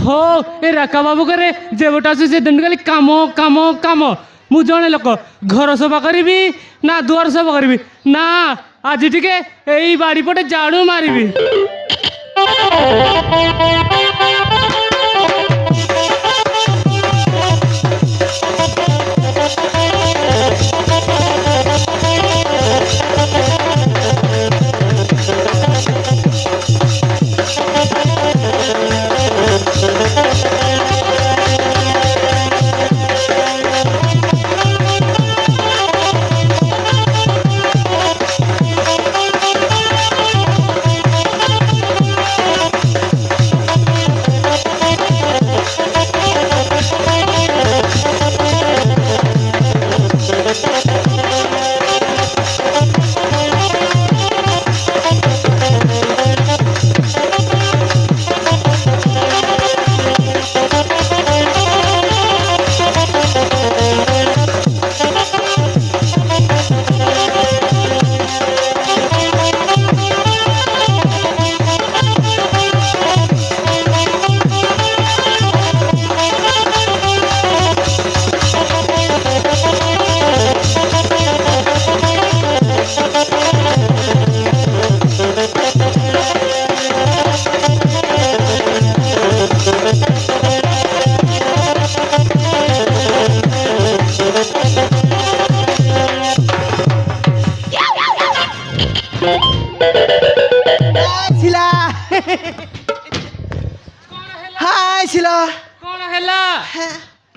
ଓହୋ ଏ ରାକା ବାବୁ କରେ ଯେବେଟା ଆସୁ ସେ ଦିନ ଖାଲି କାମ କାମ କାମ। ମୁଁ ଜଣେ ଲୋକ ଘର ସଫା କରିବି ନା ଦୁଆର ସଫା କରିବି ନା ଆଜି ଟିକେ ଏଇ ବାଡ଼ି ପଟେ ଝାଡ଼ୁ ମାରିବି। हाय शिला कौन हैला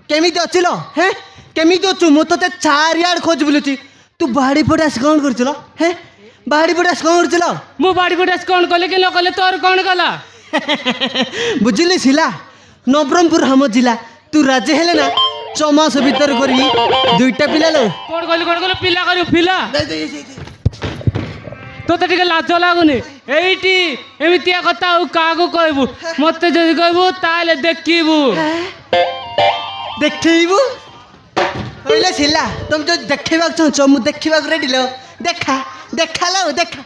केमिति अछिलो हैं केमिति अछु मु तते चारियाड खोज बुलुची तू बाड़ी पड़े आस कौन करछलो हैं बाड़ी पड़े आस कौन करछलो मु बाड़ी पटे कौन कले कि न कले तोर कौन कला बुझिली शिला नवरंगपुर हम जिला तू राजे हेले ना चमास भीतर करी दुईटा पिला लो कौन कले पिला करू पिला तो टिके लाज लागुनि एइटी एमितिया कथा आ कागु कहबू मते जदि कहबू ताले देखिबू देखिबू कहले शिला तुम जो देखिबा चाहछो मु देखिबा रेडी लो देखा देखा लो देखा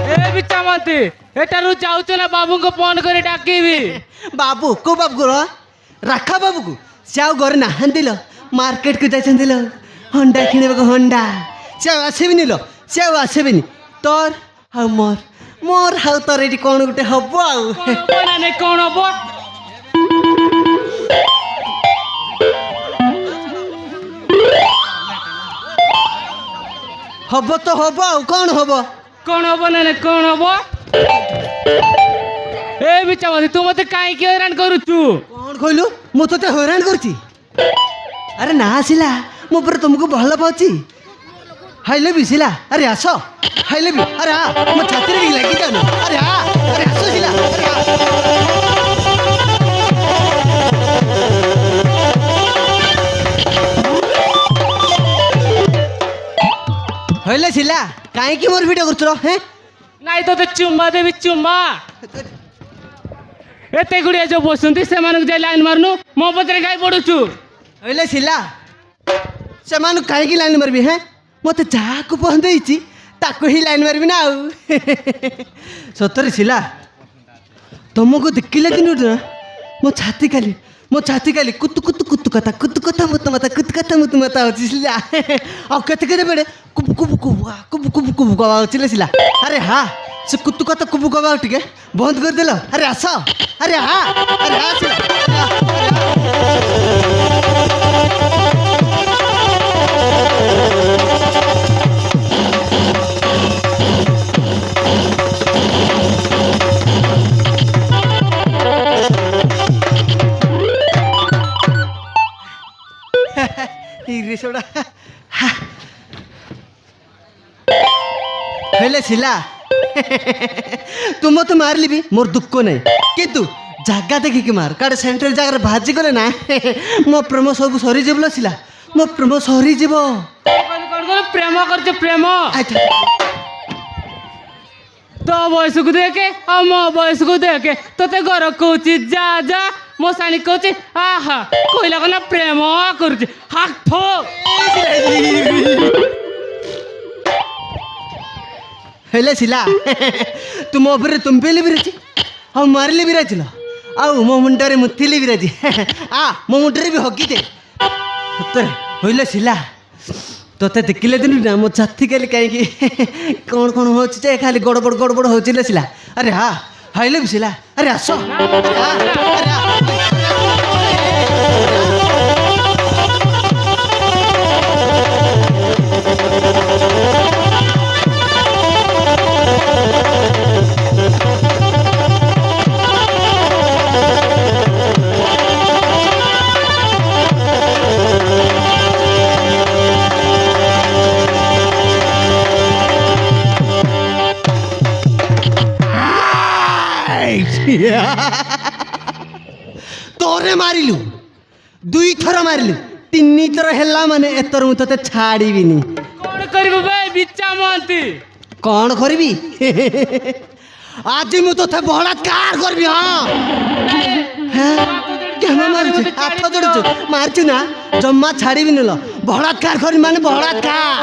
ए बिचामती एटारु जाउछ ना बाबू को फोन करे डाकीबी बाबू को बाबू रो राखा बाबू को सियाव घर ना हंदिलो मार्केट को जाइछंदिलो होंडा किने को होंडा सियाव आसेबिनी लो सियाव आसेबिनी तोर हाउ मोर मोर हाउ तोर एटी कोन गुटे हबो आउ कोन ना कोन हबो हबो तो हबो आउ कोन हबो ना कोन हबो ए बिचामती तू मते काई के हैरान करूछु कोन कहलु मु तते हैरान करछि अरे ना सिला मु पर तुमको भल पाउछि हाइले भी सिला अरे आसो हाइले भी अरे आ मो छाती रे लागी जानो अरे आ अरे आसो सिला अरे हाइले सिला काहे की मोर वीडियो करछरो हैं नाइ तो चुम्मा देबी चुम्मा एते गुड़िया जो बसुंती से मानक जे लाइन मारनु मो पत्रे गाय पडुछु हाइले सिला से मानु काहे की लाइन मारबी हैं मते जाको पहंदेइची ताको ही लाइन मारबी ना आउ सतरे सिला तुमको देखिले दिन मो छाती खाली कुतु कथा मुत कथा होची सिला आ कते कते बेडे कुब होची सिला अरे हां से कुतु कथा कुब कबा टिके बंद कर देलो अरे आसो अरे हां सिला हेले सिला तुम तो मारली भी मोर दुख नहीं किंतु जगह देखिक मार काड़े सेंट्रल जगह भाजी गले ना मो प्रेम सब सरी जीव सिला मो प्रेम सरी जीव प्रेम कर प्रेम तो बयस को देखे और मो बयस को देखे तोते घर कौच जा जा मो साणी कौच आहा कहला कना प्रेम कर ହେଲେ ଶିଲା ତୁ ମୋ ଉପରେ ତୁମ୍ପେଇଲି ବିରାଜି ଆଉ ମାରିଲି ବିରାଜିଲ ଆଉ ମୋ ମୁଣ୍ଡରେ ମୁତିଲି ବିରାଜି ମୋ ମୁଣ୍ଡରେ ବି ହଗିଦେ ସତରେ ହଇଲେ ଶିଲା ତୋତେ ଦେଖିଲେ ଦିନ ନା ମୋ ଛାତି କାଲି କାହିଁକି କ'ଣ କ'ଣ ହେଉଛି ଯେ ଖାଲି ଗଡ଼ବଡ଼ ଗଡ଼ବଡ଼ ହେଉଛି ଲେ ଶିଲା ଆରେ ହାଇଲେ ବି ଶିଲା ଆରେ ଆସ ତୋରେ ମାରିଲୁ 2 ଥର ମାରିଲୁ 3 ଥର ହେଲା ମାନେ ଏଥର ମୁଁ ତତେ ଛାଡ଼ିବିନି କ'ଣ କରିବୁ ବେ ବିଚା ମହାନ୍ତି କ'ଣ କରିବି ଆଜି ମୁଁ ତତେ ବଳାତ୍କାର କରିବି କେମା ମାରୁଛୁ ହାତ ଯୋଡ଼ୁଛୁ ମାରୁଛୁ ନା ଜମା ଛାଡ଼ିବିନି ଲୋ ବଳାତ୍କାର କରିବି ମାନେ ବଳାତ୍କାର